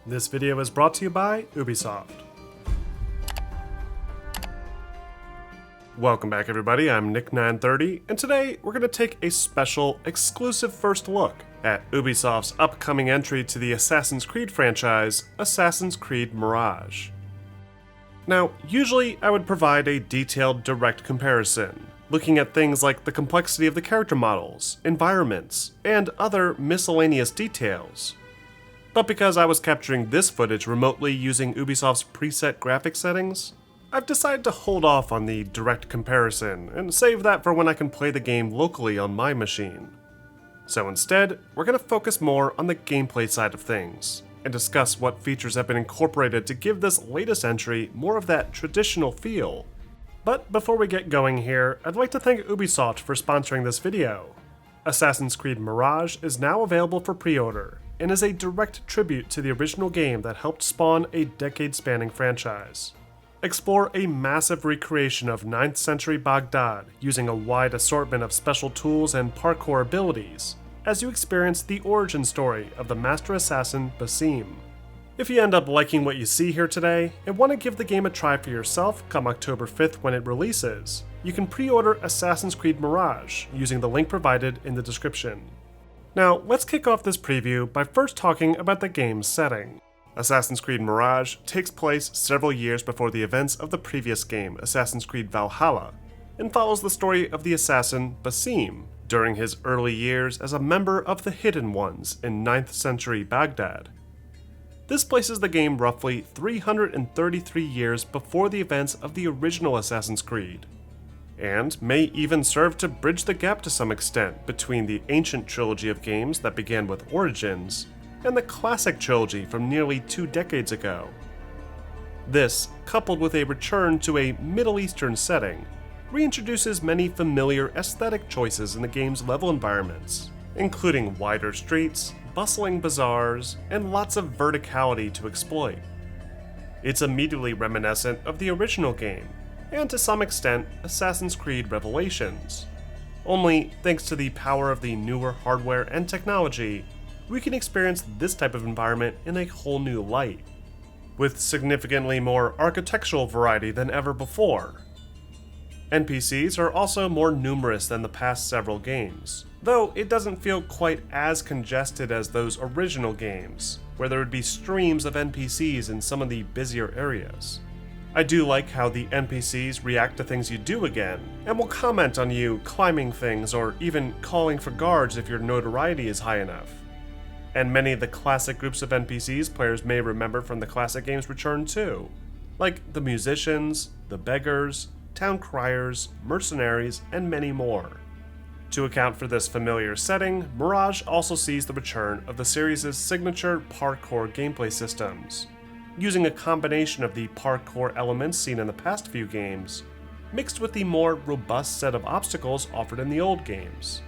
This video is brought to you by UbiSoft. Welcome back everybody, I'm Nick930, and today we're going to take a special, exclusive first look at Ubisoft's upcoming entry to the Assassin's Creed franchise, Assassin's Creed Mirage. Now, usually I would provide a detailed, direct comparison, looking at things like the complexity of the character models, environments, and other miscellaneous details. But because I was capturing this footage remotely using Ubisoft's preset graphic settings, I've decided to hold off on the direct comparison and save that for when I can play the game locally on my machine. So instead, we're going to focus more on the gameplay side of things, and discuss what features have been incorporated to give this latest entry more of that traditional feel. But before we get going here, I'd like to thank Ubisoft for sponsoring this video. Assassin's Creed Mirage is now available for pre-order, and is a direct tribute to the original game that helped spawn a decade-spanning franchise. Explore a massive recreation of 9th century Baghdad using a wide assortment of special tools and parkour abilities, as you experience the origin story of the master assassin Basim. If you end up liking what you see here today, and want to give the game a try for yourself come October 5th when it releases, you can pre-order Assassin's Creed Mirage using the link provided in the description. Now, let's kick off this preview by first talking about the game's setting. Assassin's Creed Mirage takes place several years before the events of the previous game, Assassin's Creed Valhalla, and follows the story of the assassin Basim during his early years as a member of the Hidden Ones in 9th century Baghdad. This places the game roughly 333 years before the events of the original Assassin's Creed, and may even serve to bridge the gap to some extent between the ancient trilogy of games that began with Origins and the classic trilogy from nearly 2 decades ago. This, coupled with a return to a Middle Eastern setting, reintroduces many familiar aesthetic choices in the game's level environments, including wider streets, bustling bazaars, and lots of verticality to exploit. It's immediately reminiscent of the original game, and to some extent, Assassin's Creed Revelations. Only, thanks to the power of the newer hardware and technology, we can experience this type of environment in a whole new light, with significantly more architectural variety than ever before. NPCs are also more numerous than the past several games, though it doesn't feel quite as congested as those original games, where there would be streams of NPCs in some of the busier areas. I do like how the NPCs react to things you do again, and will comment on you climbing things or even calling for guards if your notoriety is high enough. And many of the classic groups of NPCs players may remember from the classic games return too, like the musicians, the beggars, town criers, mercenaries, and many more. To account for this familiar setting, Mirage also sees the return of the series' signature parkour gameplay systems, using a combination of the parkour elements seen in the past few games, mixed with the more robust set of obstacles offered in the old games.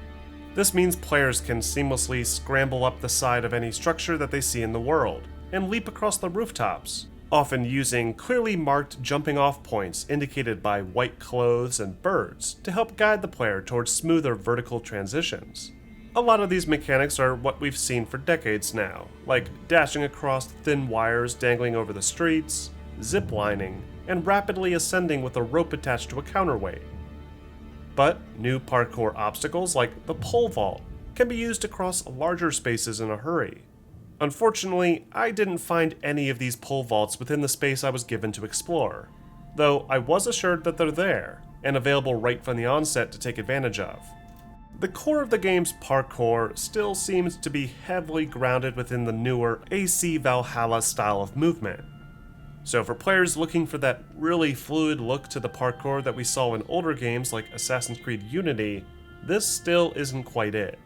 This means players can seamlessly scramble up the side of any structure that they see in the world, and leap across the rooftops, often using clearly marked jumping off points indicated by white clothes and birds to help guide the player towards smoother vertical transitions. A lot of these mechanics are what we've seen for decades now, like dashing across thin wires dangling over the streets, ziplining, and rapidly ascending with a rope attached to a counterweight. But new parkour obstacles like the pole vault can be used to cross larger spaces in a hurry. Unfortunately, I didn't find any of these pole vaults within the space I was given to explore, though I was assured that they're there, and available right from the onset to take advantage of. The core of the game's parkour still seems to be heavily grounded within the newer AC Valhalla style of movement. So for players looking for that really fluid look to the parkour that we saw in older games like Assassin's Creed Unity, this still isn't quite it.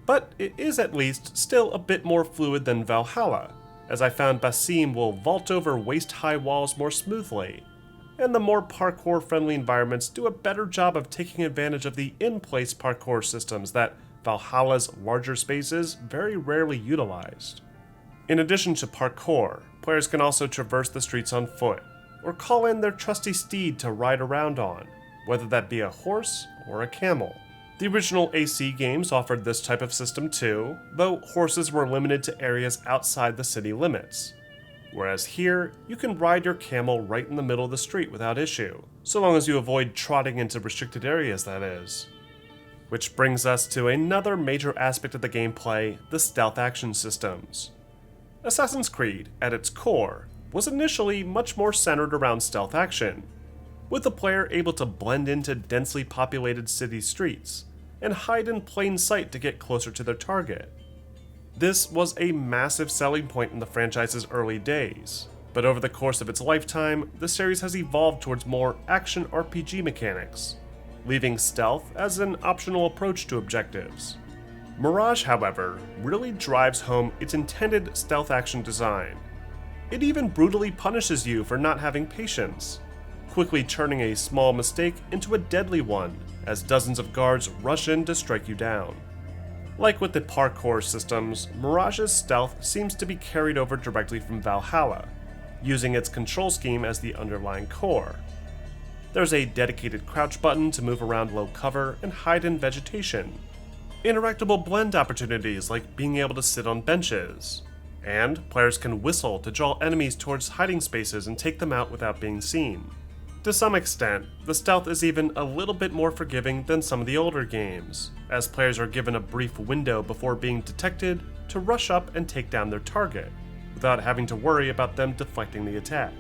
But it is at least still a bit more fluid than Valhalla, as I found Basim will vault over waist-high walls more smoothly, and the more parkour-friendly environments do a better job of taking advantage of the in-place parkour systems that Valhalla's larger spaces very rarely utilized. In addition to parkour, players can also traverse the streets on foot, or call in their trusty steed to ride around on, whether that be a horse or a camel. The original AC games offered this type of system too, though horses were limited to areas outside the city limits. whereas here, you can ride your camel right in the middle of the street without issue, so long as you avoid trotting into restricted areas, that is. Which brings us to another major aspect of the gameplay, the stealth action systems. Assassin's Creed, at its core, was initially much more centered around stealth action, with the player able to blend into densely populated city streets and hide in plain sight to get closer to their target. This was a massive selling point in the franchise's early days, but over the course of its lifetime, the series has evolved towards more action RPG mechanics, leaving stealth as an optional approach to objectives. Mirage, however, really drives home its intended stealth action design. It even brutally punishes you for not having patience, quickly turning a small mistake into a deadly one as dozens of guards rush in to strike you down. Like with the parkour systems, Mirage's stealth seems to be carried over directly from Valhalla, using its control scheme as the underlying core. There's a dedicated crouch button to move around low cover and hide in vegetation, interactable blend opportunities like being able to sit on benches, and players can whistle to draw enemies towards hiding spaces and take them out without being seen. To some extent, the stealth is even a little bit more forgiving than some of the older games, as players are given a brief window before being detected to rush up and take down their target, without having to worry about them deflecting the attack.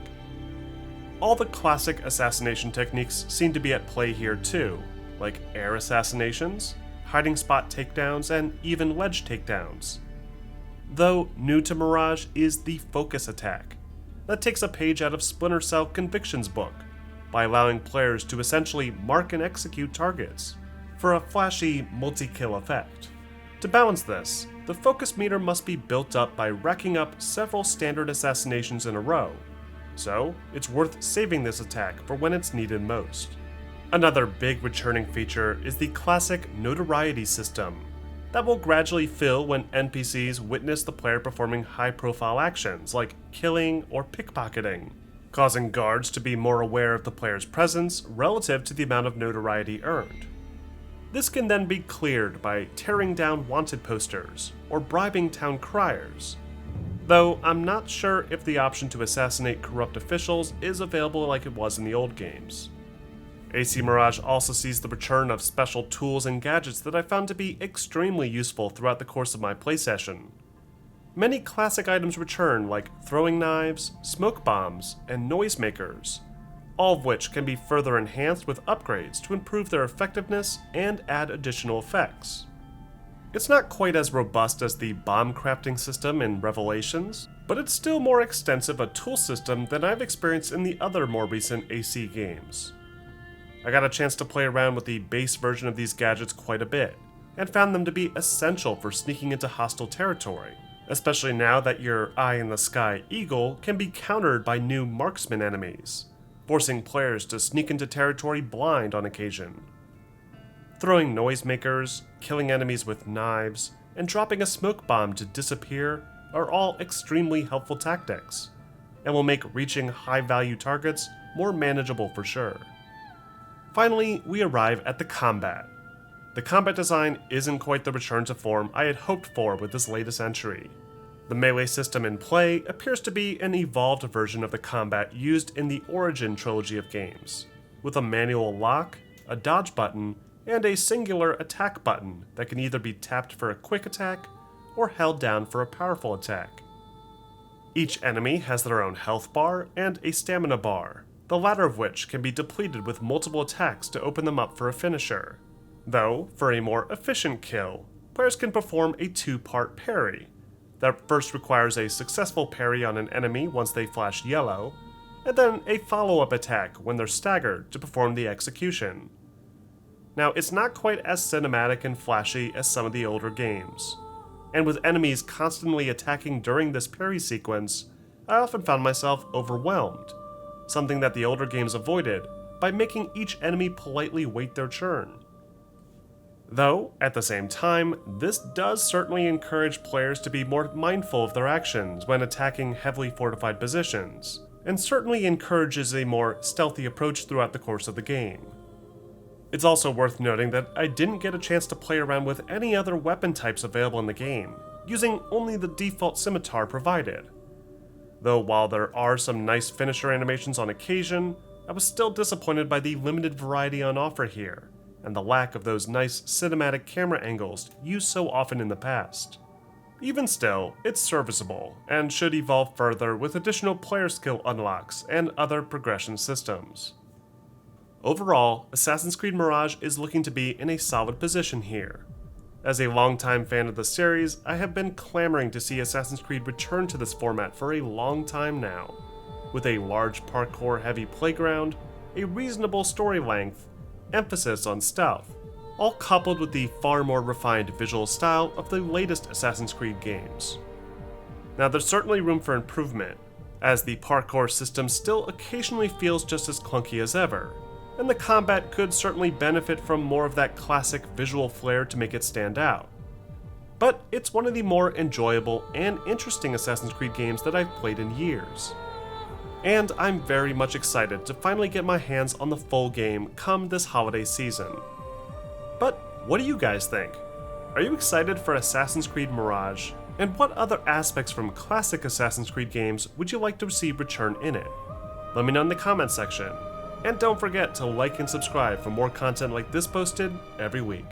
All the classic assassination techniques seem to be at play here too, like air assassinations, hiding spot takedowns, and even ledge takedowns. Though new to Mirage is the focus attack, that takes a page out of Splinter Cell Conviction's book, by allowing players to essentially mark and execute targets, for a flashy multi-kill effect. To balance this, the focus meter must be built up by racking up several standard assassinations in a row, so it's worth saving this attack for when it's needed most. Another big returning feature is the classic notoriety system, that will gradually fill when NPCs witness the player performing high-profile actions like killing or pickpocketing, causing guards to be more aware of the player's presence relative to the amount of notoriety earned. This can then be cleared by tearing down wanted posters or bribing town criers, though I'm not sure if the option to assassinate corrupt officials is available like it was in the old games. AC Mirage also sees the return of special tools and gadgets that I found to be extremely useful throughout the course of my play session. Many classic items return, like throwing knives, smoke bombs, and noisemakers, all of which can be further enhanced with upgrades to improve their effectiveness and add additional effects. It's not quite as robust as the bomb crafting system in Revelations, but it's still more extensive a tool system than I've experienced in the other more recent AC games. I got a chance to play around with the base version of these gadgets quite a bit, and found them to be essential for sneaking into hostile territory, especially now that your eye-in-the-sky eagle can be countered by new marksman enemies, forcing players to sneak into territory blind on occasion. Throwing noisemakers, killing enemies with knives, and dropping a smoke bomb to disappear are all extremely helpful tactics, and will make reaching high-value targets more manageable for sure. Finally, we arrive at the combat. The combat design isn't quite the return to form I had hoped for with this latest entry. The melee system in play appears to be an evolved version of the combat used in the Origin trilogy of games, with a manual lock, a dodge button, and a singular attack button that can either be tapped for a quick attack or held down for a powerful attack. Each enemy has their own health bar and a stamina bar, the latter of which can be depleted with multiple attacks to open them up for a finisher. Though, for a more efficient kill, players can perform a two-part parry, that first requires a successful parry on an enemy once they flash yellow, and then a follow-up attack when they're staggered to perform the execution. Now, it's not quite as cinematic and flashy as some of the older games, and with enemies constantly attacking during this parry sequence, I often found myself overwhelmed, something that the older games avoided by making each enemy politely wait their turn. Though, at the same time, this does certainly encourage players to be more mindful of their actions when attacking heavily fortified positions, and certainly encourages a more stealthy approach throughout the course of the game. It's also worth noting that I didn't get a chance to play around with any other weapon types available in the game, using only the default scimitar provided. Though while there are some nice finisher animations on occasion, I was still disappointed by the limited variety on offer here, and the lack of those nice cinematic camera angles used so often in the past. Even still, it's serviceable, and should evolve further with additional player skill unlocks and other progression systems. Overall, Assassin's Creed Mirage is looking to be in a solid position here. As a longtime fan of the series, I have been clamoring to see Assassin's Creed return to this format for a long time now, with a large parkour-heavy playground, a reasonable story length, emphasis on stealth, all coupled with the far more refined visual style of the latest Assassin's Creed games. Now there's certainly room for improvement, as the parkour system still occasionally feels just as clunky as ever, and the combat could certainly benefit from more of that classic visual flair to make it stand out. But it's one of the more enjoyable and interesting Assassin's Creed games that I've played in years. And I'm very much excited to finally get my hands on the full game come this holiday season. But what do you guys think? Are you excited for Assassin's Creed Mirage? And what other aspects from classic Assassin's Creed games would you like to see return in it? Let me know in the comments section. And don't forget to like and subscribe for more content like this posted every week.